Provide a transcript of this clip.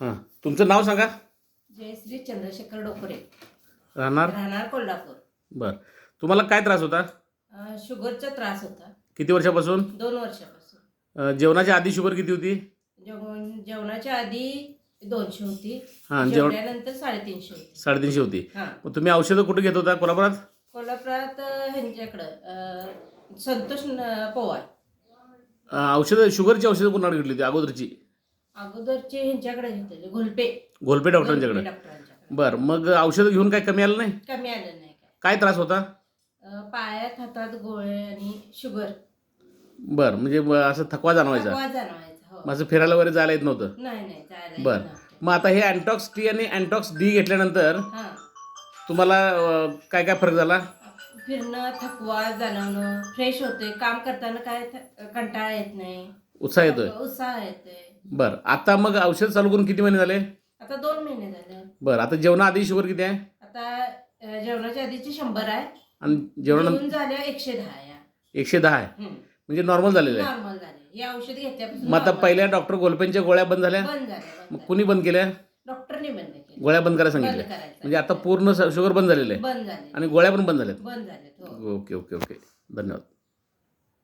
हां, तुमचं नाव सांगा. जयश्री चंद्रशेखर डोकरे, राहणार. राहणार कोल्हापूर. बरं, तुम्हाला काय त्रास होता? शुगरचा त्रास होता किती वर्षापासून? 2 वर्षापासून. जेवणाच्या आधी शुगर किती होती? जेवणाच्या आधी 200 होती, हां, जेवल्यानंतर 350 होती. 350 होती. हां, मग तुम्ही औषधं कुठे घेत होता कोल्हापुरात? कोल्हापुरात ह्यांच्याकडं संतोष पवार. औषधं, शुगरची औषधं कोणाकडे घेतली होती अगोदरची? अगोदरचे ह्यांच्याकडे घेतलेले घोलपे घोलपे डॉक्टरांच्याकडे. डॉक्टरांच्याकडे. बरं, मग औषधं घेऊन काय कमी आलं नाही? कमी आलं नाही काय. काय त्रास होता? पायात हातात गोळे आणि शुगर. बरं, म्हणजे असं थकवा जाणवायचा? थकवा जाणवायचा. हो. मग असं फिरायला वगैरे जायला येत नव्हतं? नाही जायला येत बरं, नव्हतं. मग आता हे अँटॉक्स टी आणि अँटॉक्स डी घेतल्यानंतर हां, तुम्हाला काय काय फरक झाला? फिरणं, थकवा जाणवणं, फ्रेश होतोय, काम करताना काय कंटाळा येत नाही, उत्साह येतोय? उत्साह येतोय. बरं, आता मग औषध चालू करून किती महिने झाले? आता 2 महिने झाले. बरं, आता जेवणाआधी शुगर किती आहे? आता जेवणाच्या आधीची 100 आहे, आणि जेवणानंतर जेवून झाल्या 110 आहे. 110 आहे, म्हणजे नॉर्मल झालेलं आहे. नॉर्मल झाले. हे औषध घेतल्यापासून मग आता normal पहिल्या डॉक्टर गोलपेंच्या गोळ्या बंद झाल्या? बंद झाले. मग कुणी बंद केल्या? डॉक्टरने बंद केले. गोळ्या बंद करायला बंद सांगितलं? करायचं. म्हणजे आता पूर्ण शुगर बंद झालेलं आहे बंद झाले. आणि गोळ्या पण बंद झाल्यात? बंद झाले. हो. ओके ओके ओके, धन्यवाद.